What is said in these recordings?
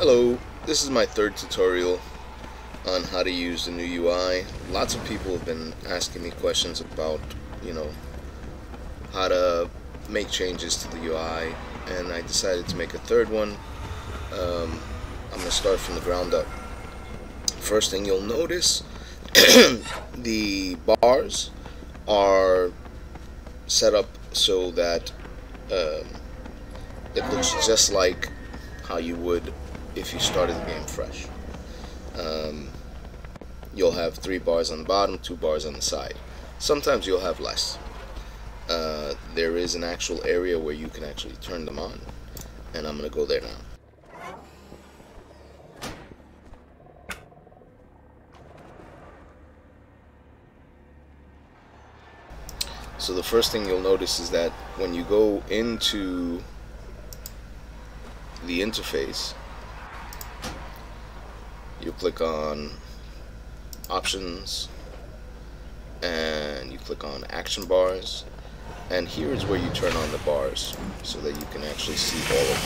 Hello, this is my third tutorial on how to use the new UI. Lots of people have been asking me questions about, how to make changes to the UI, and I decided to make a third one. I'm going to start from the ground up. First thing you'll notice, the bars are set up so that it looks just like how you would if you started the game fresh. You'll have 3 bars on the bottom, 2 bars on the side. Sometimes you'll have less. There is an actual area where you can actually turn them on, and I'm going to go there now. So the first thing you'll notice is that when you go into the interface, you click on options and you click on action bars, and here is where you turn on the bars so that you can actually see all of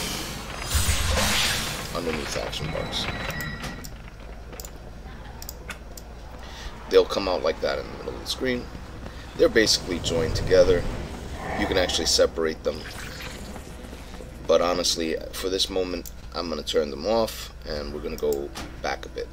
them underneath action bars. They'll come out like that in the middle of the screen. They're basically joined together. You can actually separate them, but honestly for this moment I'm going to turn them off and we're going to go back a bit.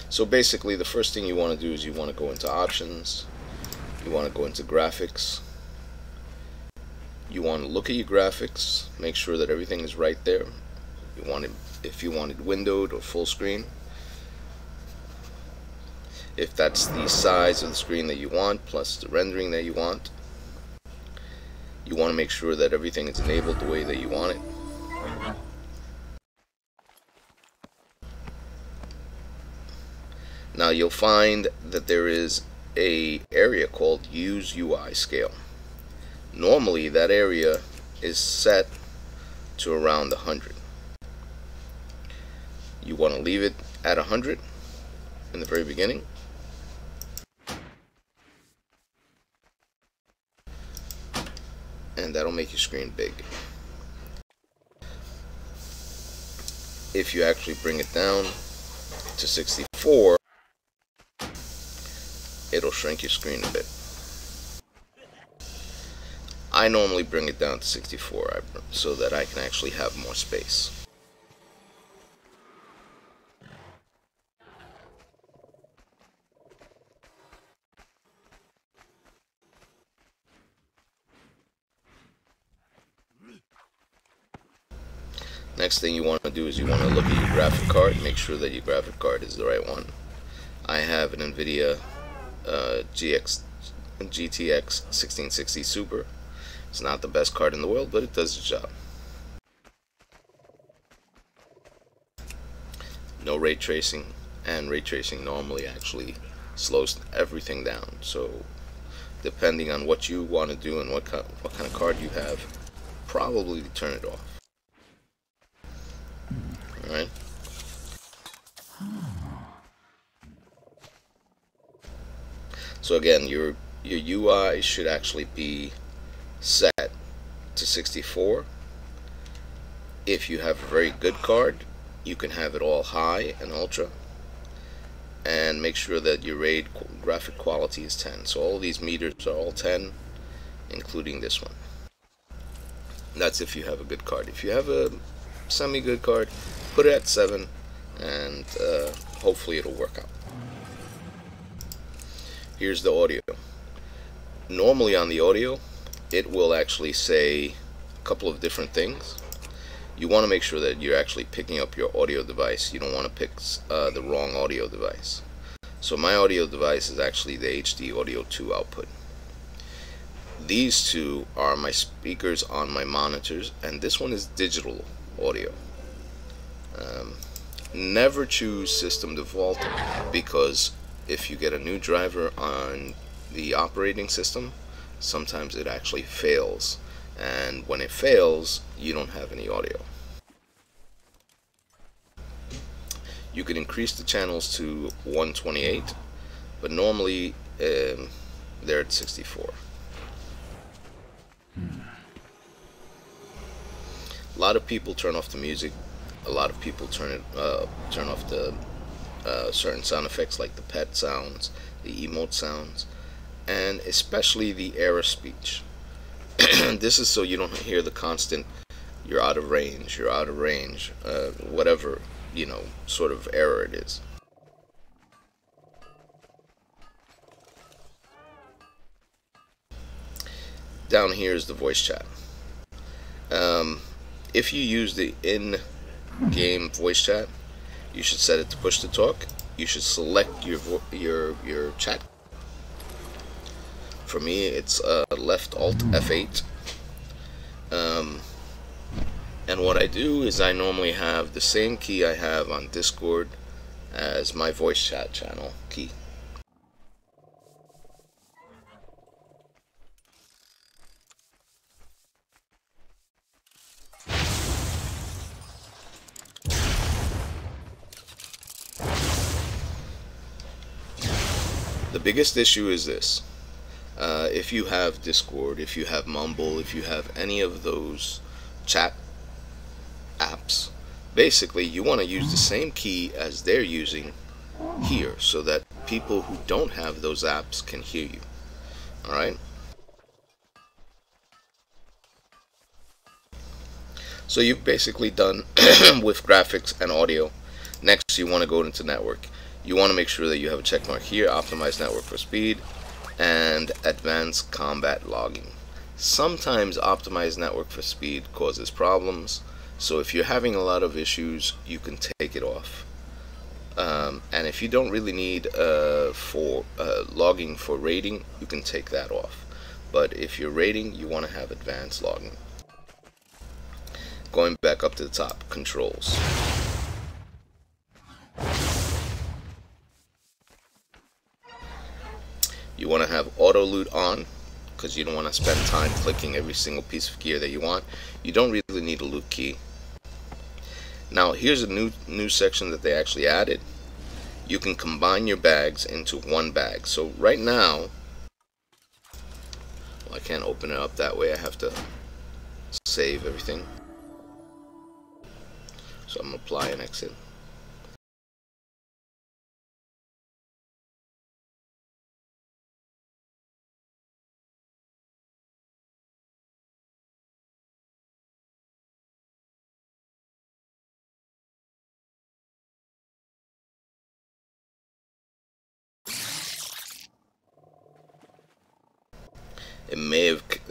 So basically the first thing you want to do is you want to go into options, you want to go into graphics, you want to look at your graphics, make sure that everything is right there. You want it, if you want it windowed or full screen, if that's the size of the screen that you want plus the rendering that you want. You want to make sure that everything is enabled the way that you want it. Now you'll find that there is a area called Use UI Scale. Normally that area is set to around 100. You want to leave it at 100 in the very beginning. And that'll make your screen big. If you actually bring it down to 64, it'll shrink your screen a bit. I normally bring it down to 64 so that I can actually have more space. Next thing you want to do is you want to look at your graphic card, make sure that your graphic card is the right one. I have an NVIDIA GTX 1660 Super. It's not the best card in the world, but it does the job. No ray tracing, and ray tracing normally actually slows everything down. So depending on what you want to do and what kind of card you have, probably turn it off. Alright. So again, your UI should actually be set to 64. If you have a very good card, you can have it all high and ultra, and make sure that your RAID graphic quality is 10. So all these meters are all 10, including this one. That's if you have a good card. If you have a semi-good card, put it at 7, and hopefully it'll work out. Here's the audio. Normally on the audio, it will actually say a couple of different things. You want to make sure that you're actually picking up your audio device. You don't want to pick the wrong audio device. So my audio device is actually the HD Audio 2 output. These two are my speakers on my monitors, and this one is digital audio. Never choose system default, because if you get a new driver on the operating system, sometimes it actually fails, and when it fails you don't have any audio. You can increase the channels to 128, but normally they're at 64. A lot of people turn off the music. A lot of people turn off the certain sound effects like the pet sounds, the emote sounds, and especially the error speech. This is so you don't hear the constant "you're out of range, you're out of range," whatever, you know, sort of error it is. Down here is the voice chat. If you use the in-game voice chat, you should set it to push to talk. You should select your chat. For me, it's left Alt F8. And what I do is I normally have the same key I have on Discord as my voice chat channel key. The biggest issue is this. If you have Discord, if you have Mumble, if you have any of those chat apps, basically you want to use the same key as they're using here so that people who don't have those apps can hear you. Alright? So you've basically done with graphics and audio. Next, you want to go into network. You want to make sure that you have a check mark here, optimize network for speed, and advanced combat logging. Sometimes optimized network for speed causes problems, so if you're having a lot of issues, you can take it off. And if you don't really need for logging for rating, you can take that off. But if you're rating, you want to have advanced logging. Going back up to the top, controls. You want to have auto loot on, because you don't want to spend time clicking every single piece of gear that you want. You don't really need a loot key. Now here's a new section that they actually added. You can combine your bags into one bag. So right now, well, I can't open it up that way. I have to save everything. So I'm going to apply and exit.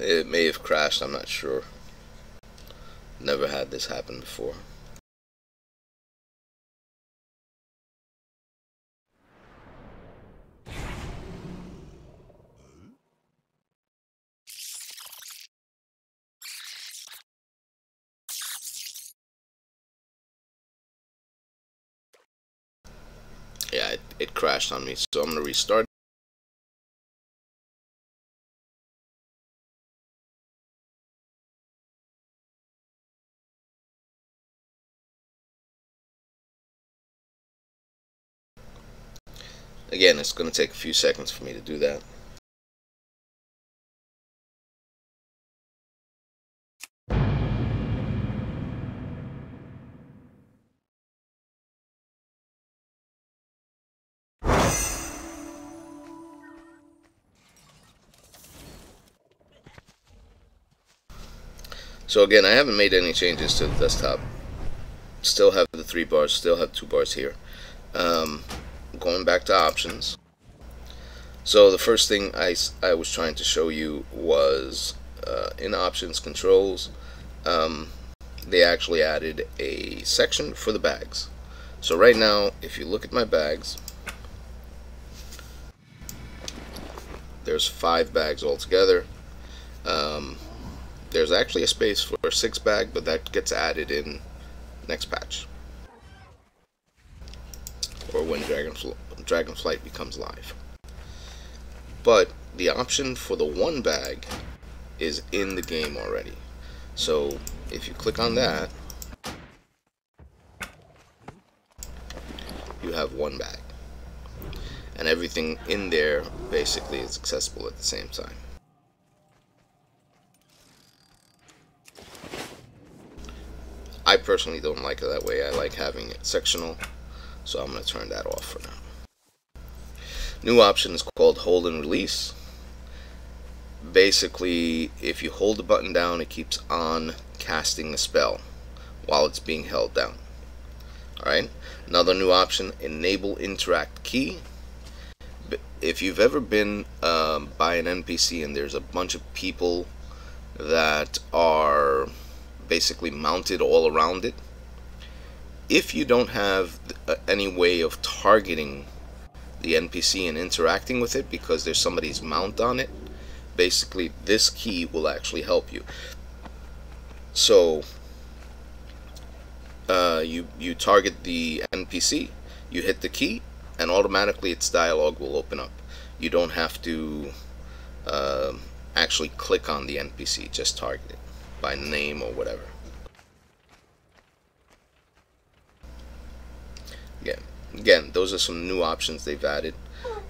It may have crashed, I'm not sure. Never had this happen before. Yeah, it crashed on me, so I'm going to restart. Again, it's going to take a few seconds for me to do that. So again, I haven't made any changes to the desktop. Still have the 3 bars, still have 2 bars here. Going back to options. So the first thing I was trying to show you was in options controls, they actually added a section for the bags. So right now, if you look at my bags, there's 5 bags altogether. There's actually a space for a 6th bag, but that gets added in next patch, or when Dragonflight becomes live. But the option for the 1 bag is in the game already. So if you click on that, you have one bag, and everything in there basically is accessible at the same time. I personally don't like it that way. I like having it sectional, so I'm going to turn that off for now. New option is called hold and release. Basically, if you hold the button down, it keeps on casting a spell while it's being held down. Alright, another new option, enable interact key. If you've ever been by an NPC and there's a bunch of people that are basically mounted all around it, if you don't have any way of targeting the NPC and interacting with it because there's somebody's mount on it, basically this key will actually help you. So you target the NPC, you hit the key, and automatically its dialogue will open up. You don't have to actually click on the NPC, just target it by name or whatever. Again, those are some new options they've added.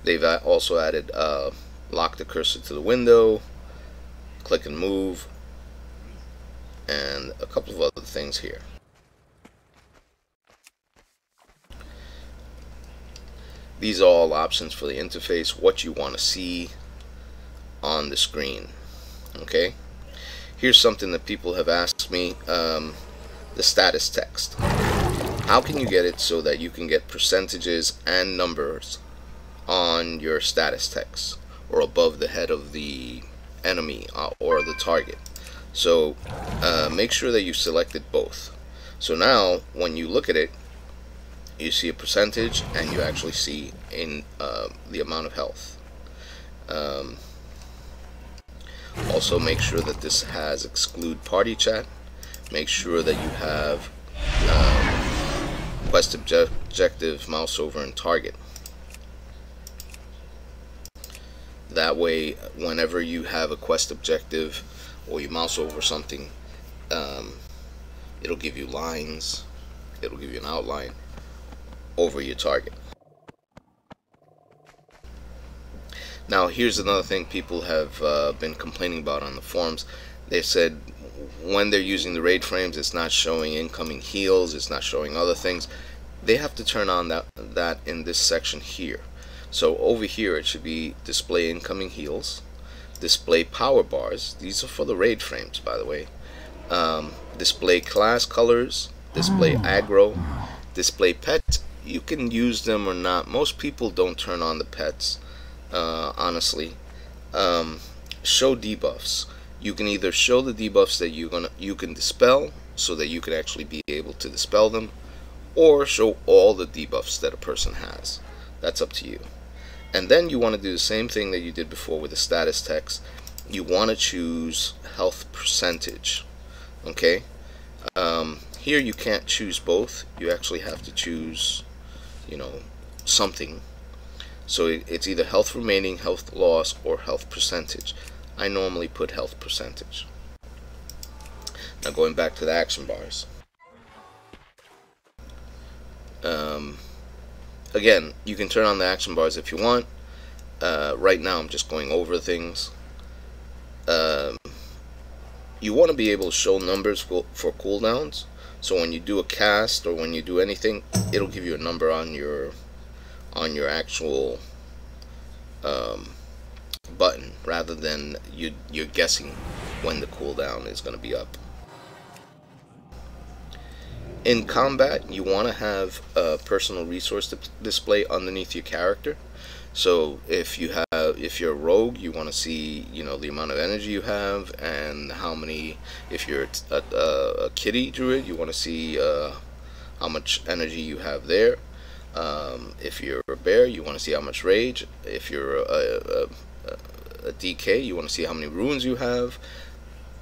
They've also added lock the cursor to the window, click and move, and a couple of other things here. These are all options for the interface, what you want to see on the screen. Okay, here's something that people have asked me, the status text. How can you get it so that you can get percentages and numbers on your status text or above the head of the enemy or the target? So make sure that you selected both. So now when you look at it, you see a percentage and you actually see in the amount of health. Also make sure that this has exclude party chat. Make sure that you have quest objective, mouse over, and target. That way whenever you have a quest objective or you mouse over something, it'll give you lines, it'll give you an outline over your target. Now here's another thing people have been complaining about on the forums. They said when they're using the raid frames, it's not showing incoming heals, it's not showing other things. They have to turn on that in this section here. So over here it should be display incoming heals, display power bars, these are for the raid frames by the way, display class colors, display aggro, display pets. You can use them or not. Most people don't turn on the pets, honestly. Show debuffs. You can either show the debuffs that you can dispel so that you can actually be able to dispel them, or show all the debuffs that a person has. That's up to you. And then you want to do the same thing that you did before with the status text. You want to choose health percentage. Okay, here you can't choose both. You actually have to choose, something. So it's either health remaining, health loss, or health percentage. I normally put health percentage. Now going back to the action bars. Again, you can turn on the action bars if you want. Right now I'm just going over things. You want to be able to show numbers for cooldowns. So when you do a cast or when you do anything, it'll give you a number on your actual button, rather than you're guessing when the cooldown is going to be up. In combat, you want to have a personal resource display underneath your character. So if you're a rogue, you want to see the amount of energy you have and how many. If you're a kitty druid, you want to see how much energy you have there. If you're a bear, you want to see how much rage. If you're a DK, you want to see how many runes you have,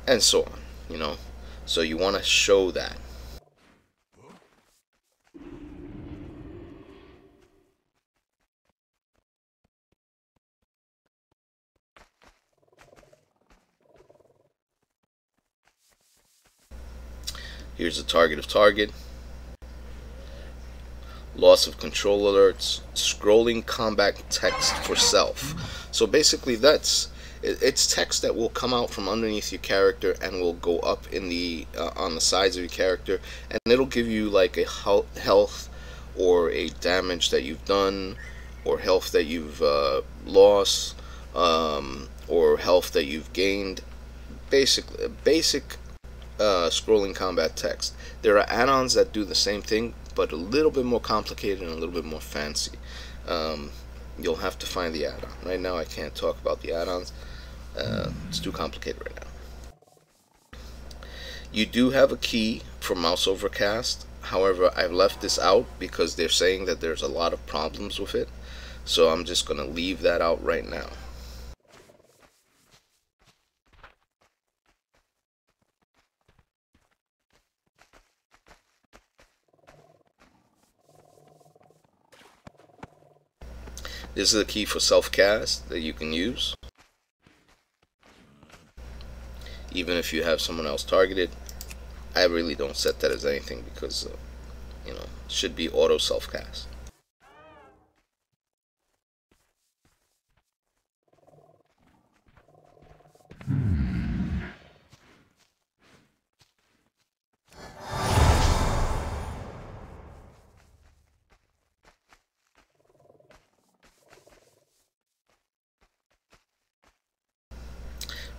and so on. So you want to show that. Here's the target of target. loss of control alerts, scrolling combat text for self. So basically it's text that will come out from underneath your character and will go up in the on the sides of your character, and it'll give you like a health or a damage that you've done, or health that you've lost, or health that you've gained. Basically basic scrolling combat text. There are add-ons that do the same thing, but a little bit more complicated and a little bit more fancy. You'll have to find the add-on. Right now I can't talk about the add-ons. It's too complicated right now. You do have a key for mouse overcast. However, I've left this out because they're saying that there's a lot of problems with it. So I'm just going to leave that out right now. This is a key for self-cast that you can use, even if you have someone else targeted. I really don't set that as anything because, you know, it should be auto self-cast.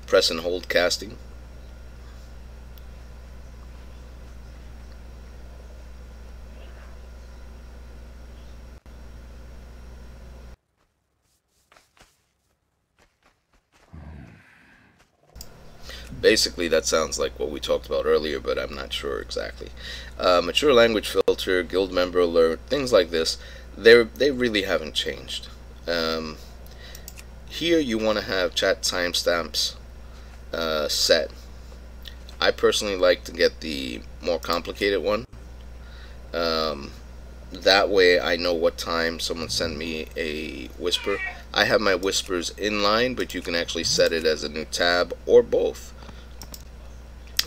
Press and hold casting. Basically that sounds like what we talked about earlier, but I'm not sure exactly. Mature language filter, guild member alert, things like this, they really haven't changed. Here you want to have chat timestamps set. I personally like to get the more complicated one. That way I know what time someone sent me a whisper. I have my whispers inline, but you can actually set it as a new tab or both.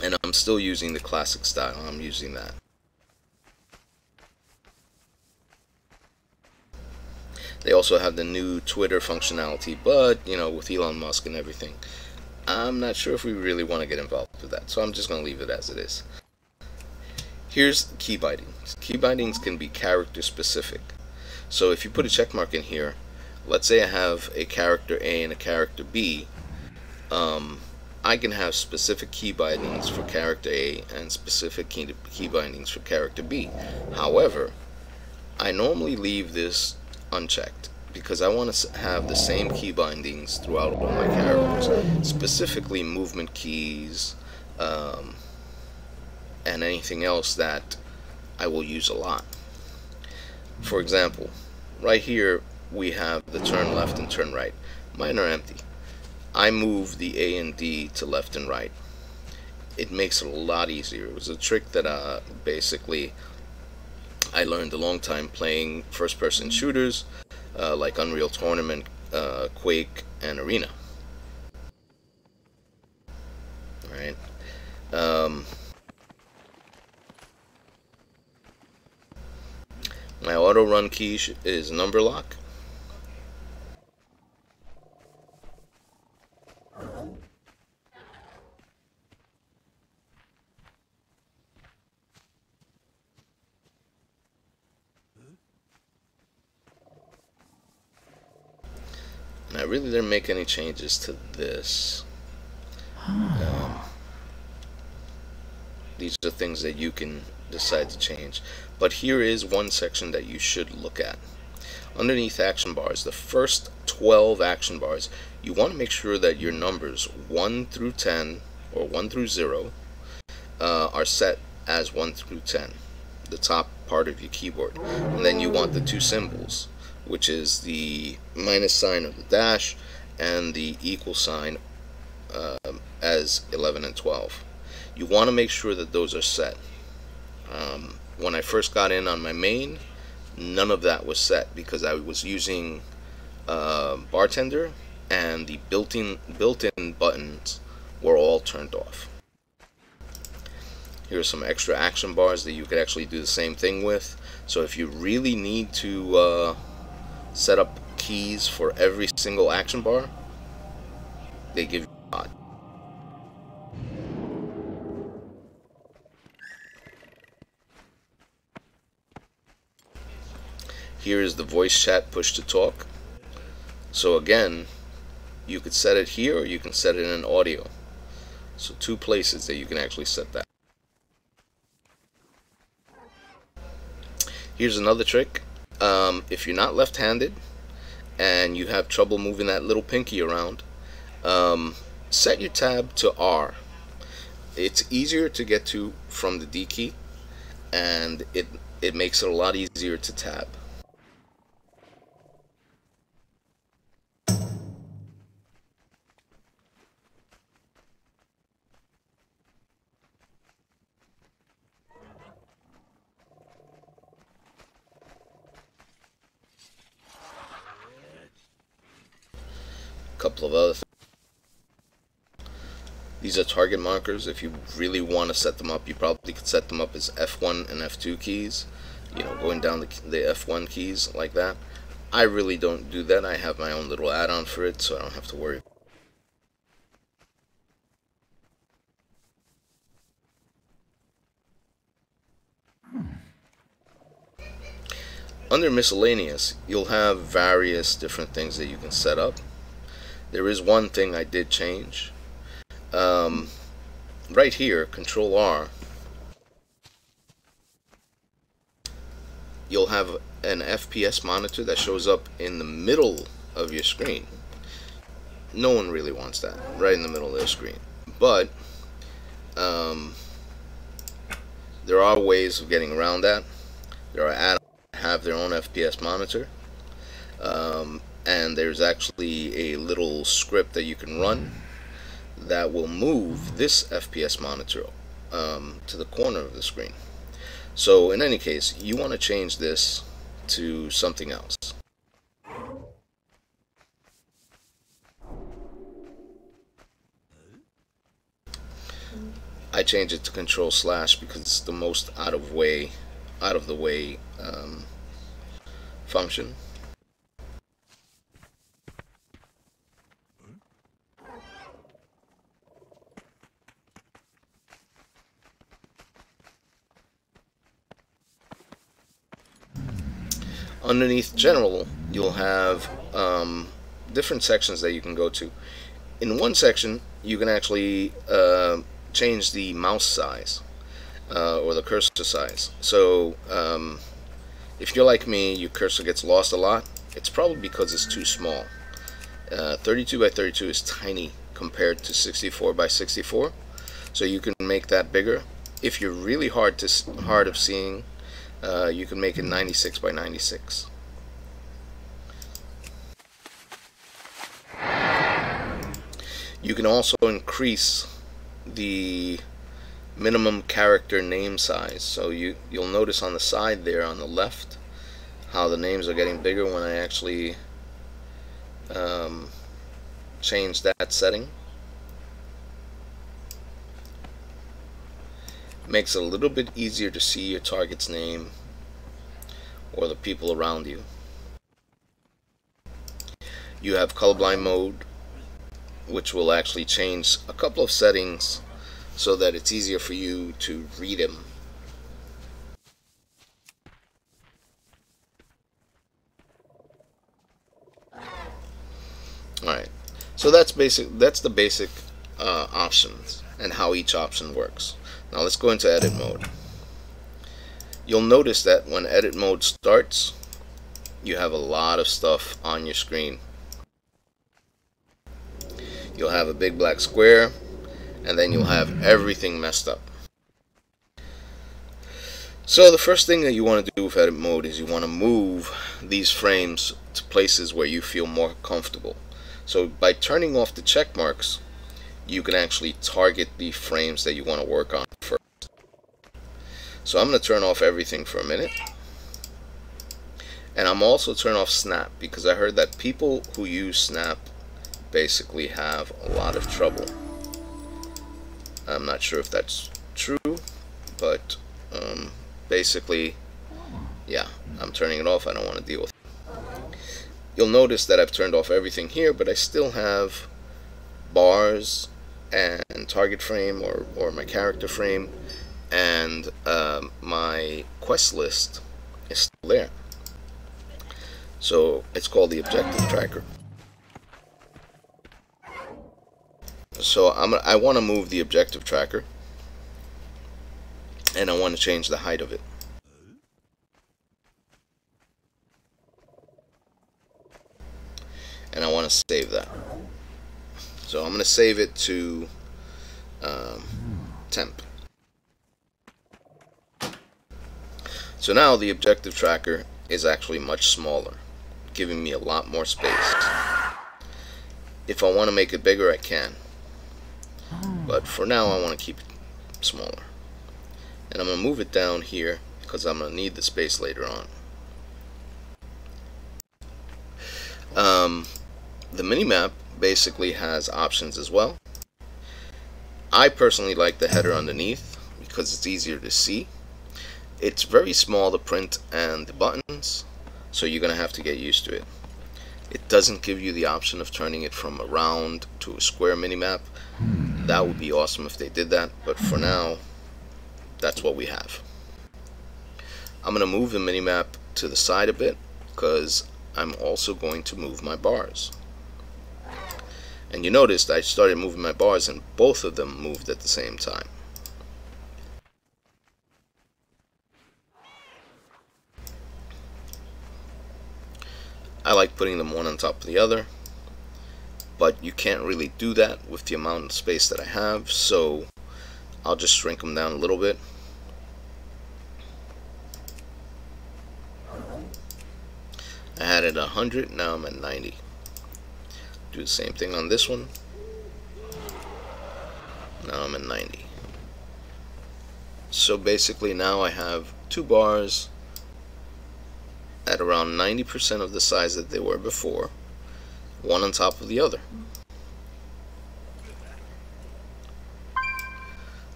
And I'm still using the classic style. I'm using that. They also have the new Twitter functionality, but you know, with Elon Musk and everything, I'm not sure if we really want to get involved with that, so I'm just going to leave it as it is. Here's key bindings. Key bindings can be character specific. So if you put a check mark in here, let's say I have a character A and a character B, I can have specific key bindings for character A and specific key bindings for character B. However, I normally leave this unchecked because I want to have the same key bindings throughout all my characters, specifically movement keys, and anything else that I will use a lot. For example, right here we have the turn left and turn right. Mine are empty. I move the A and D to left and right. It makes it a lot easier. It was a trick that basically I learned a long time playing first-person shooters like Unreal Tournament, Quake, and Arena. Alright. My auto run key is number lock. And I really didn't make any changes to this. These are things that you can decide to change. But here is one section that you should look at. Underneath action bars, the first 12 action bars, you want to make sure that your numbers 1 through 10 or 1 through 0 are set as 1 through 10, the top part of your keyboard. And then you want the two symbols, which is the minus sign of the dash and the equal sign as 11 and 12. You want to make sure that those are set. When I first got in on my main, none of that was set because I was using bartender and the built-in buttons were all turned off. Here are some extra action bars that you could actually do the same thing with. So if you really need to set up keys for every single action bar, they give you a lot. Here is the voice chat push to talk. So again, you could set it here or you can set it in audio. So two places that you can actually set that. Here's another trick. If you're not left-handed and you have trouble moving that little pinky around, set your tab to R. It's easier to get to from the D key, and it makes it a lot easier to tab. Couple of other things. These are target markers. If you really want to set them up, you probably could set them up as F1 and F2 keys, you know, going down the F1 keys like that. I really don't do that. I have my own little add-on for it, so I don't have to worry. Under miscellaneous, you'll have various different things that you can set up. There is one thing I did change. Right here, Control R, you'll have an FPS monitor that shows up in the middle of your screen. No one really wants that, right in the middle of their screen. But there are ways of getting around that. There are add-ons that have their own FPS monitor. And there's actually a little script that you can run that will move this FPS monitor to the corner of the screen. So in any case, you want to change this to something else. I change it to Control Slash because it's the most out of the way function. Underneath General, you'll have different sections that you can go to. In one section, you can actually change the mouse size or the cursor size. So if you're like me, your cursor gets lost a lot. It's probably because it's too small. 32 by 32 is tiny compared to 64 by 64. So you can make that bigger. If you're really hard of seeing, you can make it 96 by 96. You can also increase the minimum character name size. So you'll notice on the side there on the left how the names are getting bigger when I actually change that setting. Makes it a little bit easier to see your target's name or the people around you. You have colorblind mode, which will actually change a couple of settings so that it's easier for you to read them. Alright, so that's the basic options and how each option works. Now let's go into edit mode. You'll notice that when edit mode starts, you have a lot of stuff on your screen. You'll have a big black square, and then you'll have everything messed up. So the first thing that you want to do with edit mode is you want to move these frames to places where you feel more comfortable. So by turning off the check marks, you can actually target the frames that you want to work on first. So I'm going to turn off everything for a minute. And I'm also turn off snap because I heard that people who use snap basically have a lot of trouble. I'm not sure if that's true, but basically, yeah, I'm turning it off. I don't want to deal with it. You'll notice that I've turned off everything here, but I still have bars and target frame, or my character frame, and my quest list is still there. So it's called the objective tracker. So I want to move the objective tracker, and I want to change the height of it. And I want to save that. So I'm going to save it to temp. So now the objective tracker is actually much smaller, giving me a lot more space. If I want to make it bigger, I can. But for now, I want to keep it smaller. And I'm going to move it down here because I'm going to need the space later on. The minimap basically has options as well. I personally like the header underneath because it's easier to see. It's very small, the print and the buttons, so you're going to have to get used to it. It doesn't give you the option of turning it from a round to a square minimap. That would be awesome if they did that, but for now, that's what we have. I'm going to move the minimap to the side a bit because I'm also going to move my bars. And you noticed I started moving my bars and both of them moved at the same time. I like putting them one on top of the other, but you can't really do that with the amount of space that I have, so I'll just shrink them down a little bit. I had it 100, now I'm at 90. Do the same thing on this one. Now I'm at 90. So basically now I have two bars at around 90% of the size that they were before, one on top of the other.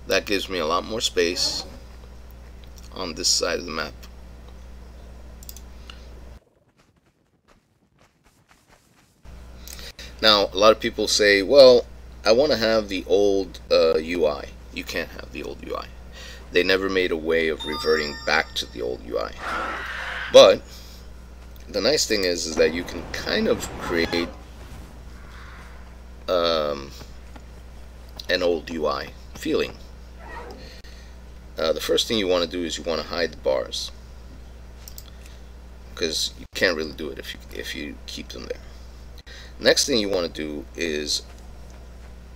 That gives me a lot more space on this side of the map. Now, a lot of people say, well, I want to have the old UI. You can't have the old UI. They never made a way of reverting back to the old UI. But the nice thing is that you can kind of create an old UI feeling. The first thing you want to do is you want to hide the bars, because you can't really do it if you keep them there. Next thing you want to do is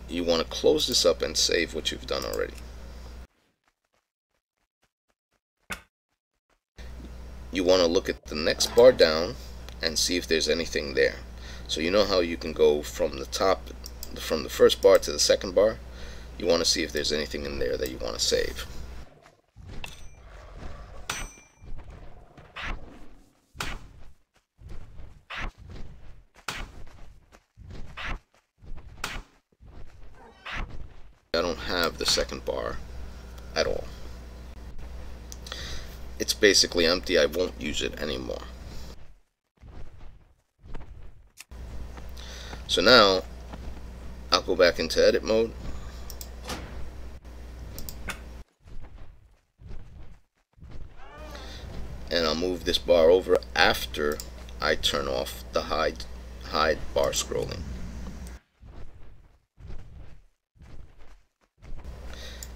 you want to close this up and save what you've done already. You want to look at the next bar down and see if there's anything there. So you know how you can go from the top, from the first bar to the second bar. You want to see if there's anything in there that you want to save. I don't have the second bar at all. It's basically empty. I won't use it anymore. So now I'll go back into edit mode. And I'll move this bar over after I turn off the hide bar scrolling.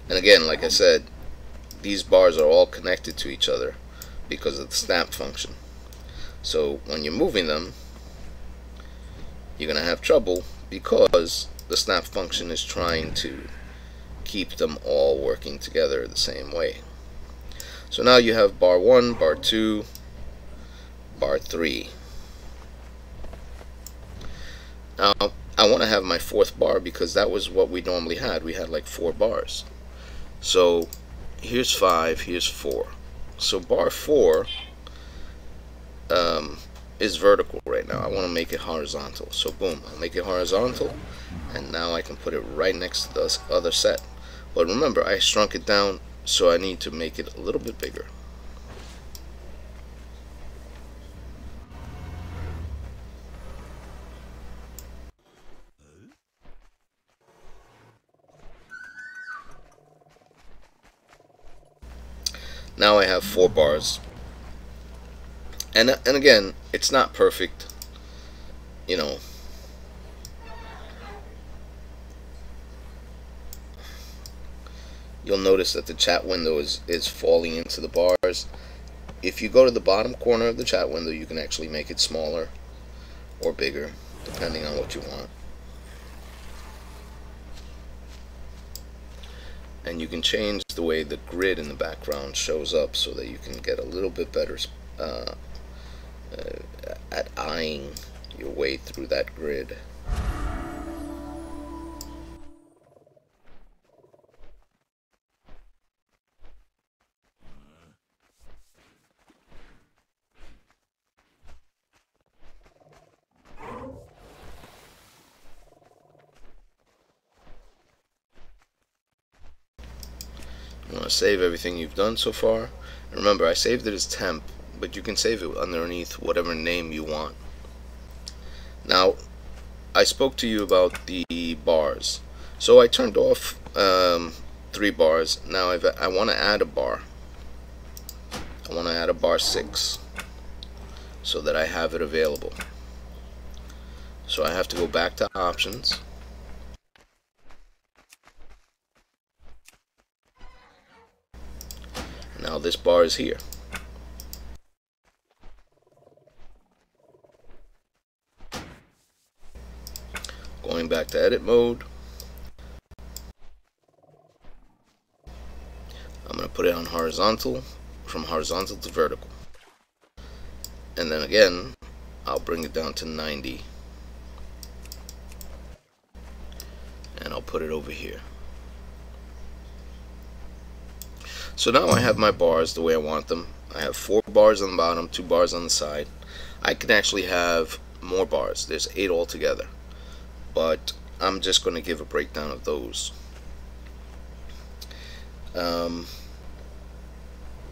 And again, like I said, these bars are all connected to each other because of the snap function. So when you're moving them, you're going to have trouble because the snap function is trying to keep them all working together the same way. So now you have bar 1, bar 2, bar 3. Now I want to have my fourth bar because that was what we normally had. We had like 4 bars. So here's 5, here's 4. So bar 4 is vertical right now. I want to make it horizontal. So boom, I'll make it horizontal, and now I can put it right next to the other set. But remember, I shrunk it down so I need to make it a little bit bigger. Now I have 4 bars, and again, it's not perfect, you know. You'll notice that the chat window is falling into the bars. If you go to the bottom corner of the chat window, you can actually make it smaller or bigger, depending on what you want. And you can change the way the grid in the background shows up so that you can get a little bit better at eyeing your way through that grid. You want to save everything you've done so far. And remember, I saved it as temp, but you can save it underneath whatever name you want. Now, I spoke to you about the bars. So I turned off 3 bars. Now I want to add a bar. I want to add a bar 6 so that I have it available. So I have to go back to options. Now this bar is here. Going back to edit mode. I'm going to put it on horizontal, from horizontal to vertical. And then again, I'll bring it down to 90. And I'll put it over here. So now I have my bars the way I want them. I have 4 bars on the bottom, 2 bars on the side. I can actually have more bars. There's 8 altogether. But I'm just going to give a breakdown of those.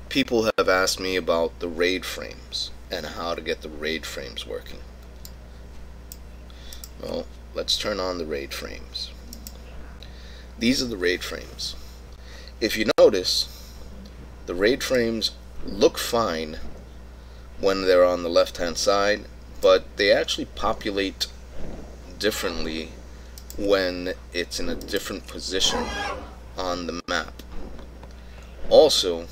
People have asked me about the RAID frames and how to get the RAID frames working. Well, let's turn on the RAID frames. These are the RAID frames. If you notice, the RAID frames look fine when they're on the left hand side, but they actually populate differently when it's in a different position on the map. Also,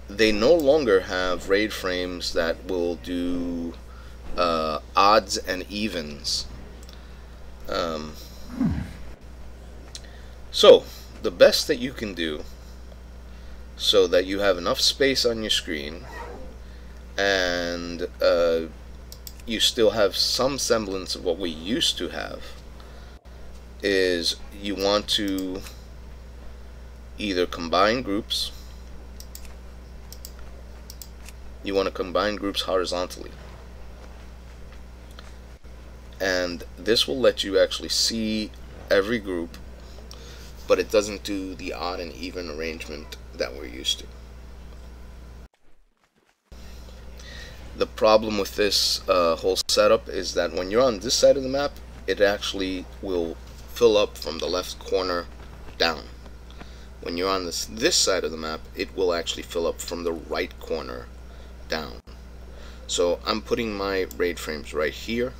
they no longer have RAID frames that will do odds and evens. So the best that you can do so that you have enough space on your screen and you still have some semblance of what we used to have is you want to either combine groups. You want to combine groups horizontally, and this will let you actually see every group, but it doesn't do the odd and even arrangement that we're used to. The problem with this whole setup is that when you're on this side of the map, it actually will fill up from the left corner down. When you're on this side of the map, it will actually fill up from the right corner down. So I'm putting my RAID frames right here.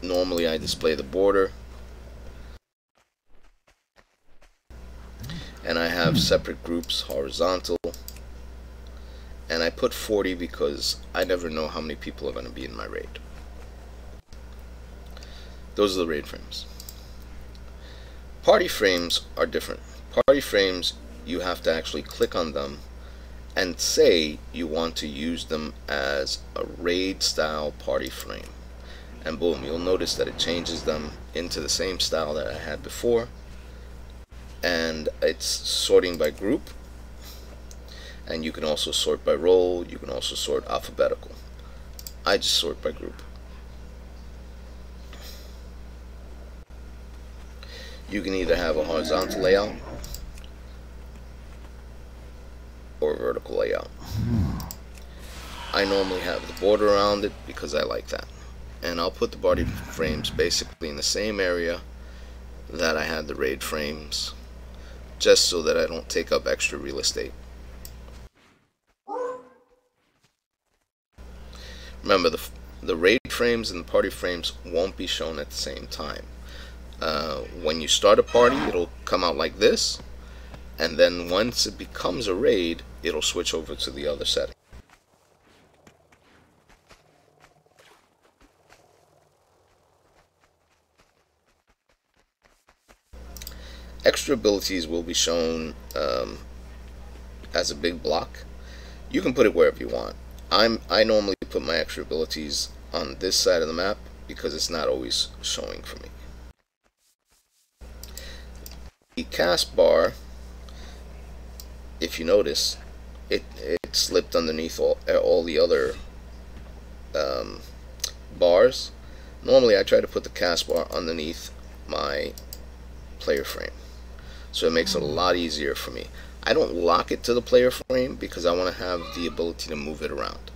Normally I display the border, and I have separate groups horizontal, and I put 40 because I never know how many people are going to be in my raid. Those are the RAID frames. Party frames are different. Party frames, you have to actually click on them and say you want to use them as a raid style party frame, and boom, you'll notice that it changes them into the same style that I had before, and it's sorting by group, and you can also sort by role, you can also sort alphabetical. I just sort by group. You can either have a horizontal layout or a vertical layout. I normally have the border around it because I like that. And I'll put the body frames basically in the same area that I had the raid frames, just so that I don't take up extra real estate. Remember, the raid frames and the party frames won't be shown at the same time. When you start a party, it'll come out like this, and then once it becomes a raid, it'll switch over to the other setting. Extra abilities will be shown as a big block. You can put it wherever you want. I normally put my extra abilities on this side of the map because it's not always showing for me. The cast bar, if you notice, it slipped underneath all the other bars. Normally I try to put the cast bar underneath my player frame, so it makes it a lot easier for me. I don't lock it to the player frame because I want to have the ability to move it around.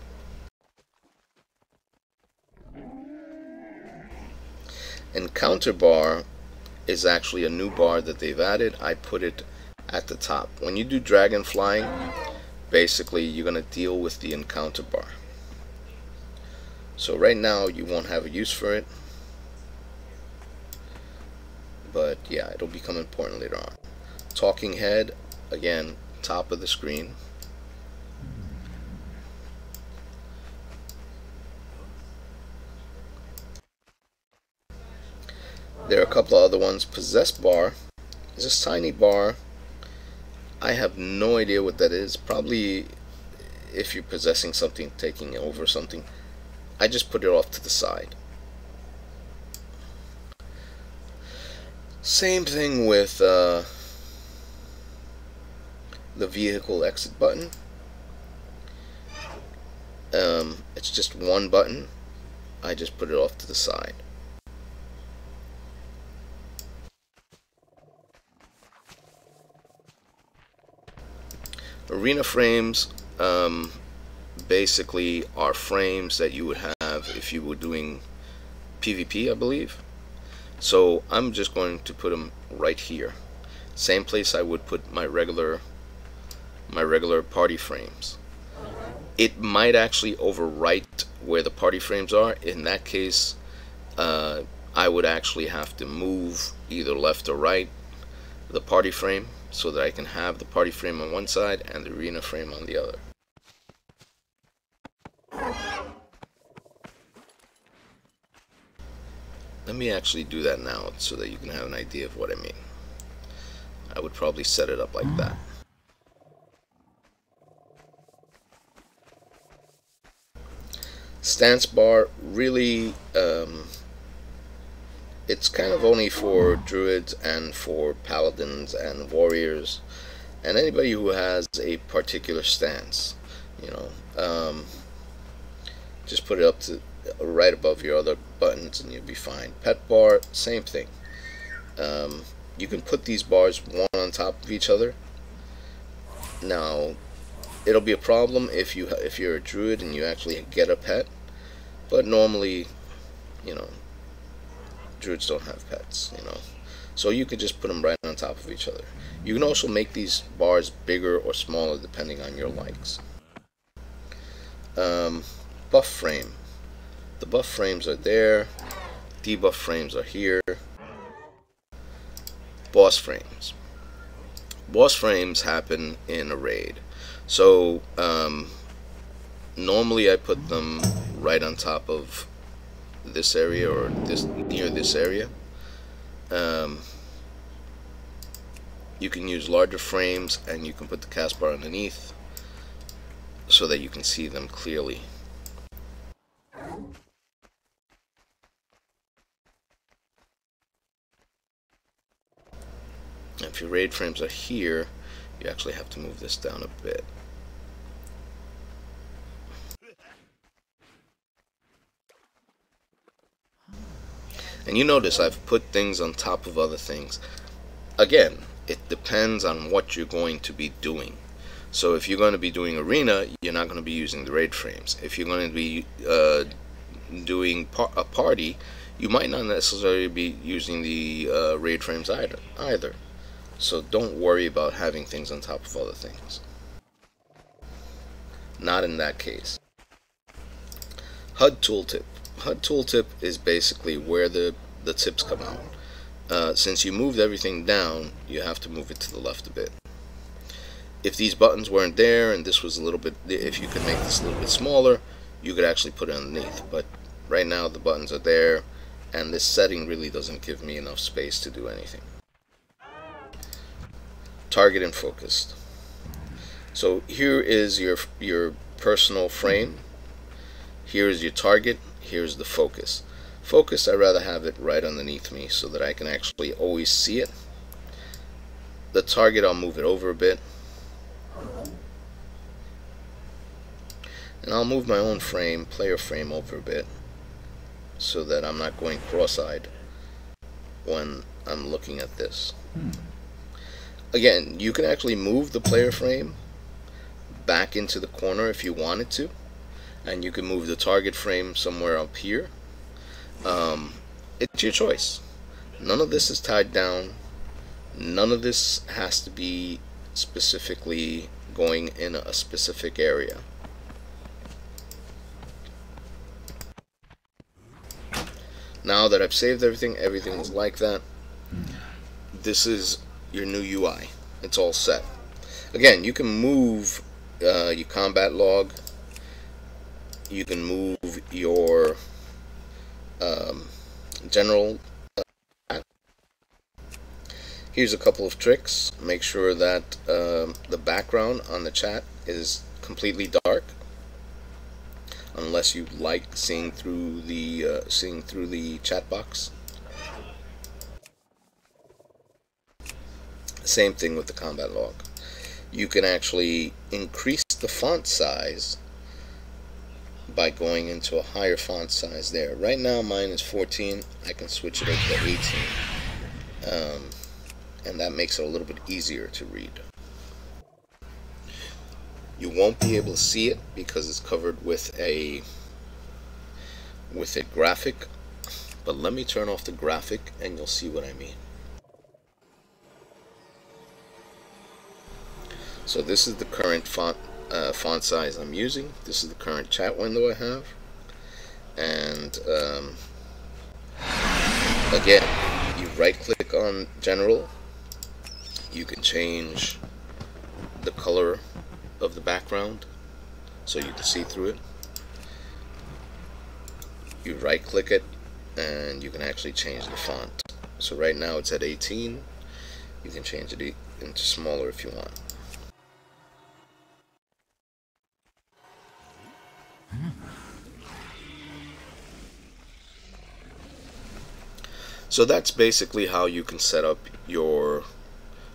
Encounter bar is actually a new bar that they've added. I put it at the top. When you do dragon flying, basically you're going to deal with the encounter bar. So right now you won't have a use for it, but yeah, it'll become important later on. Talking head, again, top of the screen. There are a couple of other ones. Possess bar is this tiny bar. I have no idea what that is. Probably if you're possessing something, taking over something. I just put it off to the side. Same thing with the vehicle exit button. It's just one button. I just put it off to the side. Arena frames basically are frames that you would have if you were doing PvP, I believe. So I'm just going to put them right here. Same place I would put my regular party frames. It might actually overwrite where the party frames are. In that case, I would actually have to move either left or right the party frame so that I can have the party frame on one side and the arena frame on the other. Let me actually do that now so that you can have an idea of what I mean. I would probably set it up like that. Stance bar, really, it's kind of only for druids and for paladins and warriors and anybody who has a particular stance. You know, just put it up to right above your other buttons and you'll be fine. Pet bar, same thing. You can put these bars one on top of each other. Now, it'll be a problem if you're a druid and you actually get a pet, but normally, you know, druids don't have pets, you know, so you could just put them right on top of each other. You can also make these bars bigger or smaller depending on your likes. Buff frame. The buff frames are there. Debuff frames are here. Boss frames. Boss frames happen in a raid. So normally I put them right on top of this area or near this area. You can use larger frames and you can put the cast bar underneath so that you can see them clearly. If your raid frames are here, you actually have to move this down a bit. And you notice I've put things on top of other things. Again, it depends on what you're going to be doing. So if you're going to be doing arena, you're not going to be using the raid frames. If you're going to be doing a party, you might not necessarily be using the raid frames either. So don't worry about having things on top of other things. Not in that case. HUD tooltip. HUD tooltip is basically where the tips come out. Since you moved everything down, you have to move it to the left a bit. If these buttons weren't there and this was a little bit, if you could make this a little bit smaller, you could actually put it underneath. But right now the buttons are there, and this setting really doesn't give me enough space to do anything. Target and focused. So here is your personal frame. Here is your target. Here's the focus. Focus, I'd rather have it right underneath me so that I can actually always see it. The target, I'll move it over a bit. And I'll move my own frame, player frame, over a bit so that I'm not going cross-eyed when I'm looking at this. Again, you can actually move the player frame back into the corner if you wanted to, and you can move the target frame somewhere up here. It's your choice. None of this is tied down. None of this has to be specifically going in a specific area. Now that I've saved everything, everything is like that. This is your new UI. It's all set. Again, you can move your combat log. You can move your general. Here's a couple of tricks. Make sure that the background on the chat is completely dark, unless you like seeing through the chat box. Same thing with the combat log. You can actually increase the font size by going into a higher font size there. Right now mine is 14. I can switch it over to 18, and that makes it a little bit easier to read. You won't be able to see it because it's covered with a graphic, but let me turn off the graphic and you'll see what I mean. So this is the current font size I'm using. This is the current chat window I have, and again, you right click on general. You can change the color of the background so you can see through it. You right click it and you can actually change the font. So right now it's at 18. You can change it into smaller if you want. So that's basically how you can set up your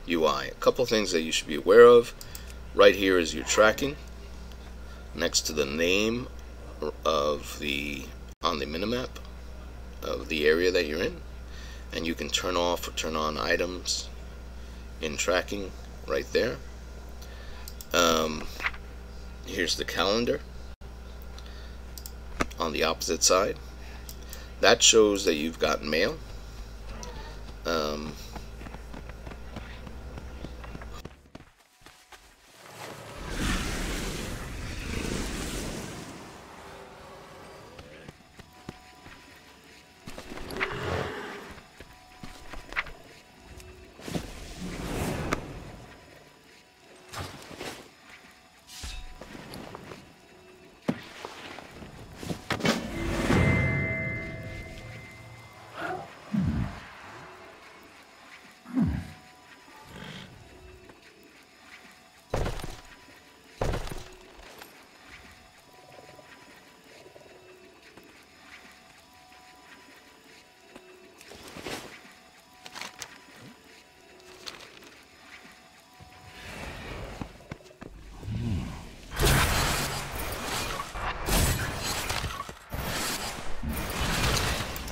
UI. A couple things that you should be aware of. Right here is your tracking next to the name of on the minimap of the area that you're in, and you can turn off or turn on items in tracking right there. Here's the calendar on the opposite side. That shows that you've got mail.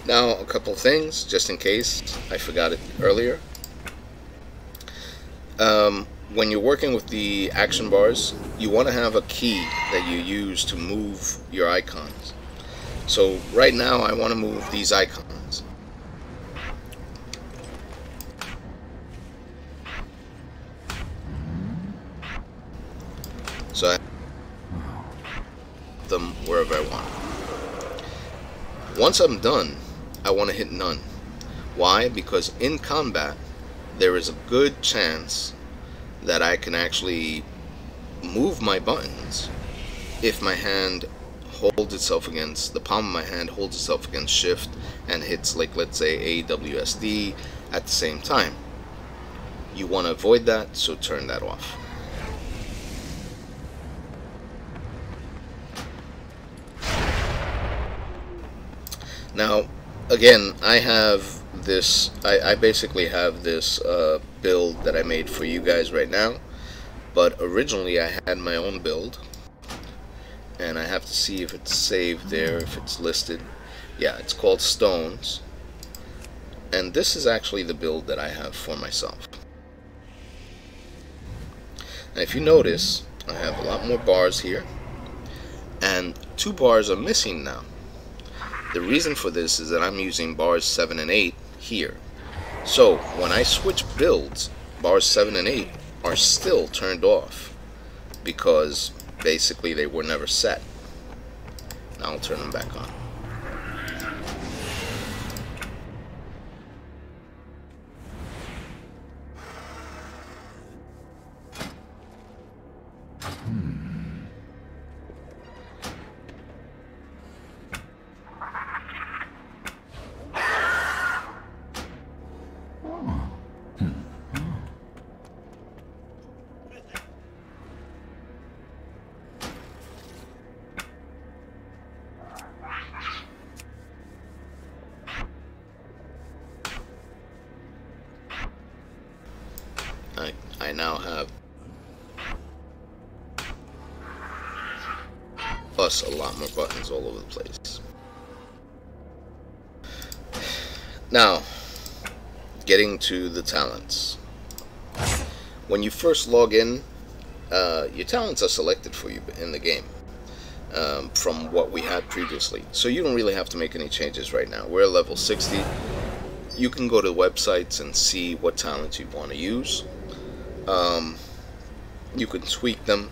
Now, a couple of things, just in case I forgot it earlier. When you're working with the action bars, you want to have a key that you use to move your icons. So right now I want to move these icons. So I have them wherever I want. Once I'm done, I want to hit none. Why? Because in combat, there is a good chance that I can actually move my buttons if my hand holds itself against, the palm of my hand holds itself against shift and hits, like, let's say A, W, S, D at the same time. You want to avoid that, so turn that off. Now, again, I have this, I basically have this build that I made for you guys right now, but originally I had my own build, and I have to see if it's saved there, if it's listed. Yeah, it's called Stones, and this is actually the build that I have for myself. Now if you notice, I have a lot more bars here, and 2 bars are missing now. The reason for this is that I'm using bars 7 and 8 here. So when I switch builds, bars 7 and 8 are still turned off because basically they were never set. Now I'll turn them back on. I now have plus a lot more buttons all over the place. Now, getting to the talents. When you first log in, your talents are selected for you in the game from what we had previously. So you don't really have to make any changes right now. We're at level 60. You can go to websites and see what talents you want to use. You can tweak them.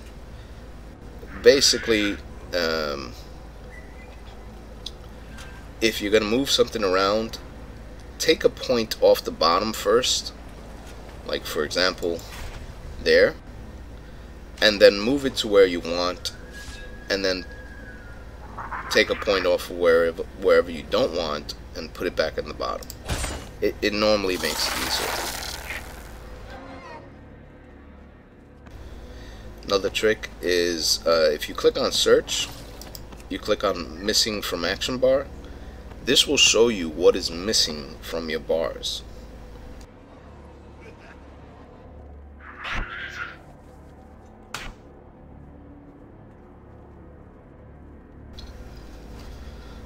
Basically, if you're going to move something around, take a point off the bottom first, like for example there, and then move it to where you want, and then take a point off of wherever you don't want and put it back in the bottom. It normally makes it easier. Another trick is if you click on search, you click on missing from action bar, this will show you what is missing from your bars.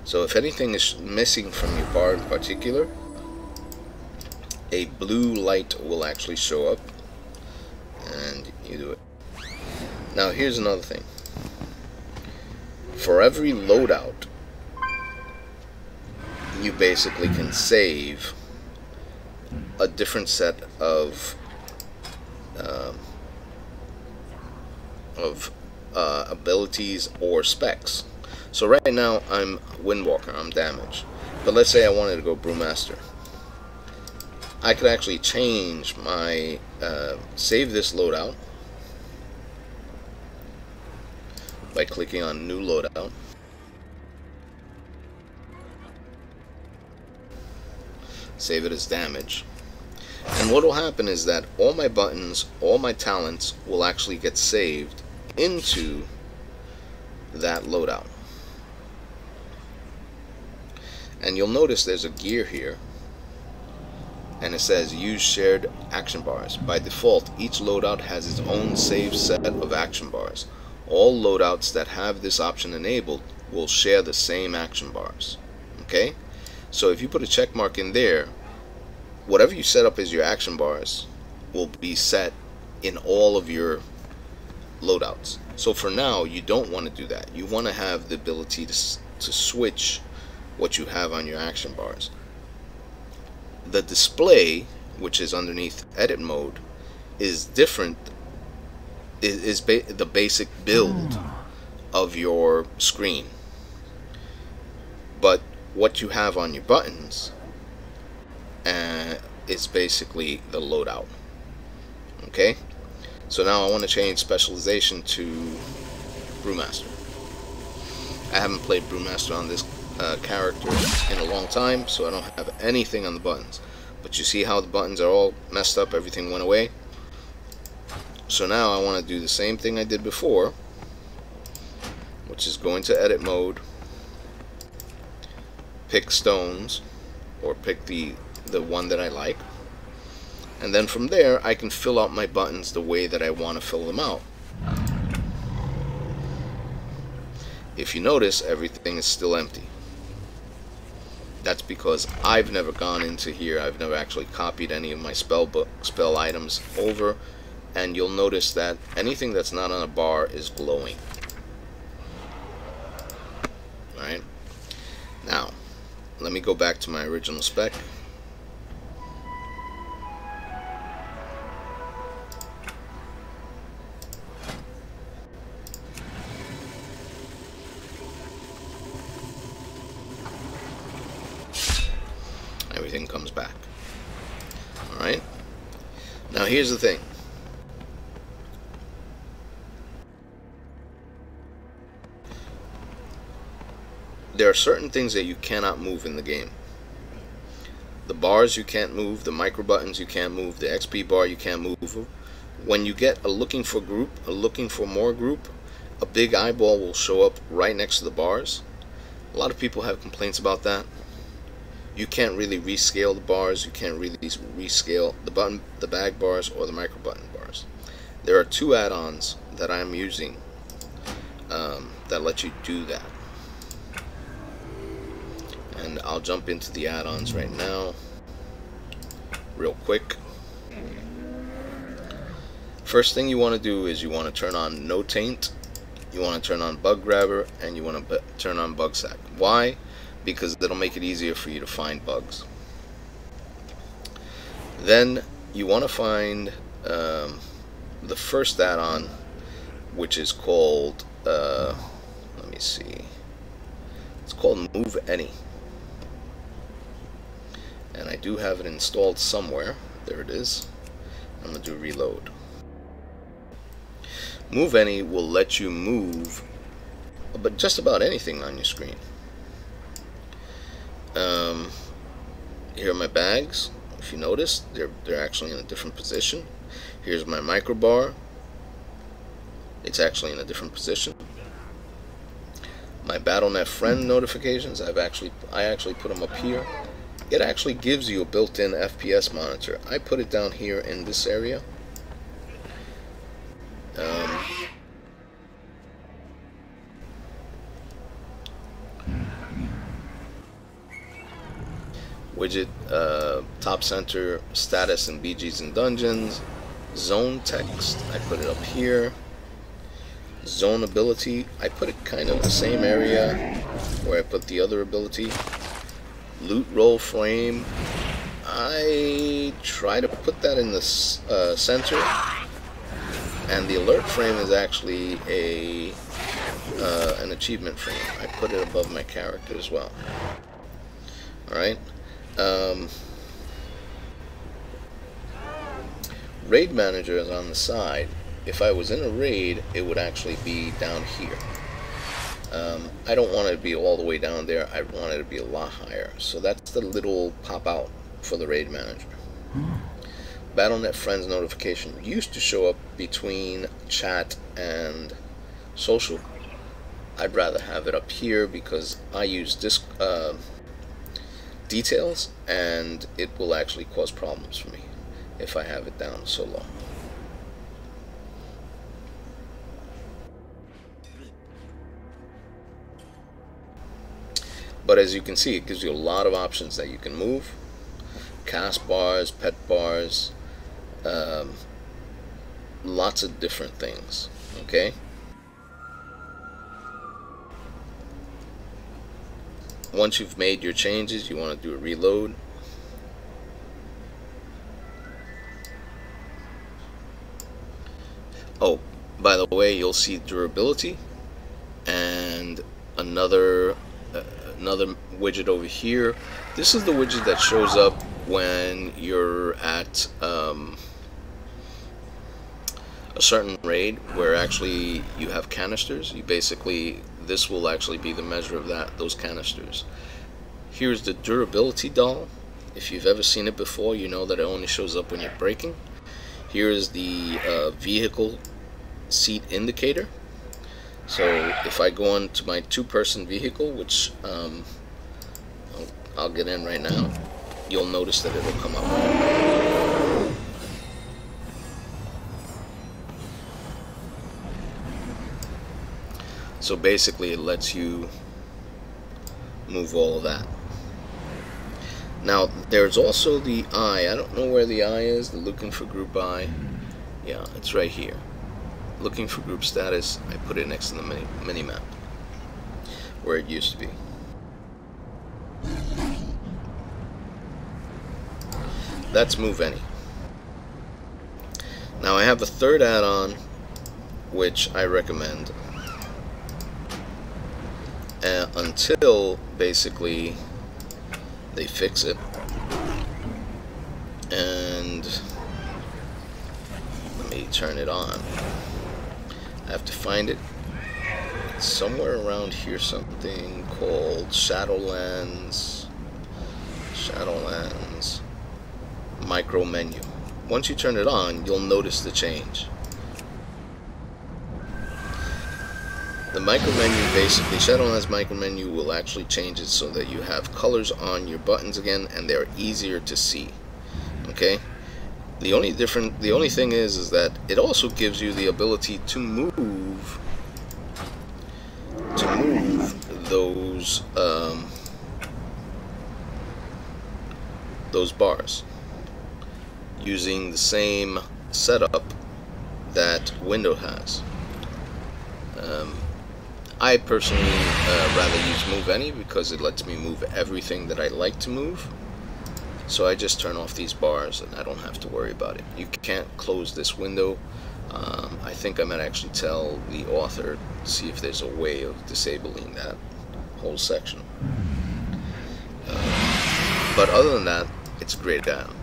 So if anything is missing from your bar in particular, a blue light will actually show up and you do it. Now here's another thing. For every loadout, you basically can save a different set of abilities or specs. So right now I'm Windwalker, I'm damage. But let's say I wanted to go Brewmaster. I could actually change my save this loadout by clicking on new loadout. Save it as damage. And what will happen is that all my buttons, all my talents will actually get saved into that loadout. And you'll notice there's a gear here, and it says use shared action bars. By default, each loadout has its own saved set of action bars. All loadouts that have this option enabled will share the same action bars. Okay? So if you put a check mark in there, whatever you set up as your action bars will be set in all of your loadouts. So for now, you don't want to do that. You want to have the ability to switch what you have on your action bars. The display, which is underneath edit mode, is different, is the basic build of your screen. But what you have on your buttons is basically the loadout. Okay, so now I want to change specialization to Brewmaster. I haven't played Brewmaster on this character in a long time, so I don't have anything on the buttons. But you see how the buttons are all messed up, everything went away. So now I want to do the same thing I did before, which is go into edit mode, pick stones, or pick the one that I like, and then from there I can fill out my buttons the way that I want to fill them out. If you notice, everything is still empty. That's because I've never gone into here, I've never actually copied any of my spell items over, and you'll notice that anything that's not on a bar is glowing. Alright, now let me go back to my original spec. Everything comes back. Alright, now here's the thing. There are certain things that you cannot move in the game. The bars you can't move, the micro buttons you can't move, the XP bar you can't move. When you get a looking for group, a looking for more group, a big eyeball will show up right next to the bars. A lot of people have complaints about that. You can't really rescale the bars, you can't really rescale the bag bars or the micro button bars. There are two add-ons that I'm using that let you do that. And I'll jump into the add-ons right now real quick. First thing you want to do is you want to turn on no taint, you want to turn on bug grabber, and you want to turn on bug sack. Why? Because it'll make it easier for you to find bugs. Then you want to find the first add-on, which is called let me see, it's called Move Any. And I do have it installed somewhere. There it is. I'm going to do reload. Move Any will let you move but just about anything on your screen. Here are my bags. If you notice, they're actually in a different position. Here's my micro bar. It's actually in a different position. My BattleNet friend notifications, I actually put them up here. It actually gives you a built-in FPS monitor. I put it down here in this area. Widget, top center, status and BGs and dungeons, zone text, I put it up here. Zone ability, I put it kind of the same area where I put the other ability. Loot roll frame, I try to put that in the center, and the alert frame is actually an achievement frame. I put it above my character as well. Alright. Raid manager is on the side. If I was in a raid, it would actually be down here. I don't want it to be all the way down there. I want it to be a lot higher. So that's the little pop out for the raid manager. BattleNet friends notification used to show up between chat and social. I'd rather have it up here because I use this details, and it will actually cause problems for me if I have it down so low. But as you can see, it gives you a lot of options that you can move. Cast bars, pet bars, lots of different things. Okay. Once you've made your changes, you want to do a reload. Oh, by the way, you'll see durability and another widget over here. This is the widget that shows up when you're at a certain raid where actually you have canisters. This will actually be the measure of those canisters. Here's the durability doll. If you've ever seen it before, you know that it only shows up when you're braking. Here is the vehicle seat indicator. So if I go on to my two-person vehicle, which I'll get in right now, you'll notice that it'll come up. So basically it lets you move all of that. Now there's also the eye. I don't know where the eye is, the looking for group eye. Yeah, it's right here. Looking for group status, I put it next to the mini map where it used to be. That's Move Any. Now I have a third add-on which I recommend until basically they fix it. And let me turn it on. I have to find it. It's somewhere around here, something called Shadowlands micro menu. Once you turn it on, you'll notice the change. The micro menu, basically, Shadowlands micro menu will actually change it so that you have colors on your buttons again and they're easier to see. Okay? The only thing is that it also gives you the ability to move those bars using the same setup that Windows has. I personally rather use Move Any because it lets me move everything that I like to move. So I just turn off these bars and I don't have to worry about it. You can't close this window. I think I might actually tell the author to see if there's a way of disabling that whole section. But other than that, it's a great add-on.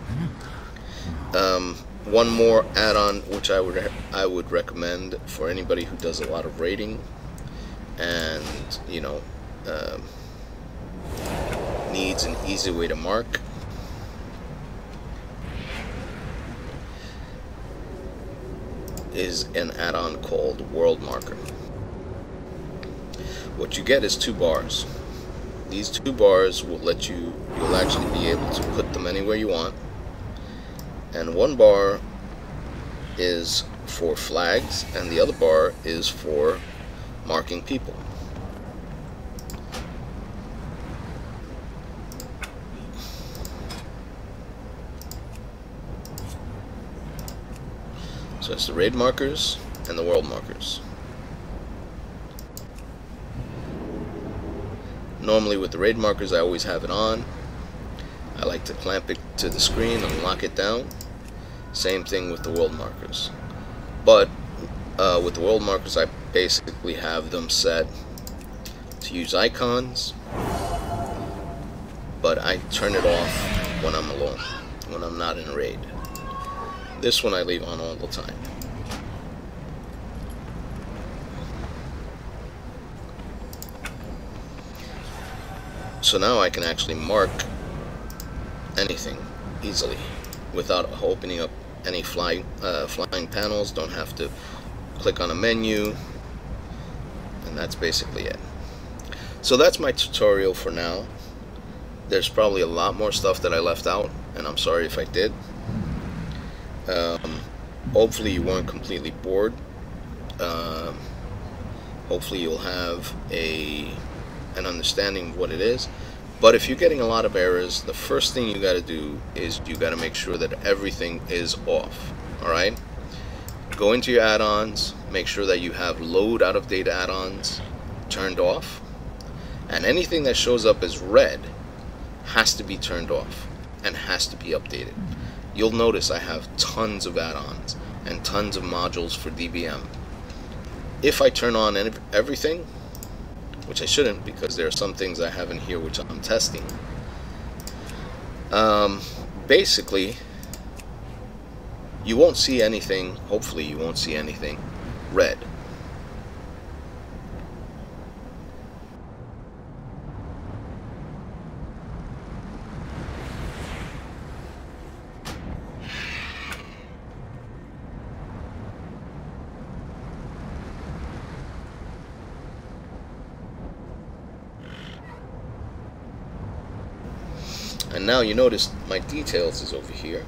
One more add-on which I would recommend for anybody who does a lot of raiding and needs an easy way to mark is an add-on called World Marker. What you get is 2 bars. These 2 bars will let you'll actually be able to put them anywhere you want. And 1 bar is for flags and the other bar is for marking people. So it's the raid markers and the world markers. Normally with the raid markers I always have it on. I like to clamp it to the screen and lock it down. Same thing with the world markers. But with the world markers I basically have them set to use icons. But I turn it off when I'm alone, when I'm not in a raid. This one I leave on all the time. So now I can actually mark anything easily without opening up any flying panels. Don't have to click on a menu, and that's basically it. So that's my tutorial for now. There's probably a lot more stuff that I left out, and I'm sorry if I did. Hopefully you weren't completely bored. Hopefully you'll have an and understanding what it is. But if you're getting a lot of errors, the first thing you got to do is you got to make sure that everything is off. Alright? Go into your add-ons, make sure that you have load out of date add-ons turned off, and anything that shows up as red has to be turned off and has to be updated. You'll notice I have tons of add-ons and tons of modules for DBM. If I turn on everything, which I shouldn't because there are some things I have in here which I'm testing, basically you won't see anything, hopefully you won't see anything red. And now you notice my details is over here.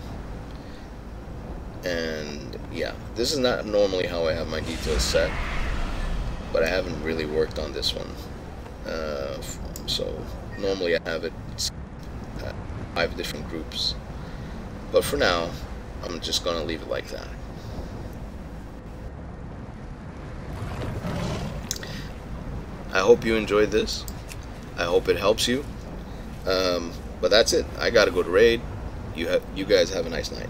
And yeah, this is not normally how I have my details set, but I haven't really worked on this one. So normally I have it 5 different groups, but for now I'm just gonna leave it like that. I hope you enjoyed this. I hope it helps you. But that's it. I gotta go to raid. You guys have a nice night.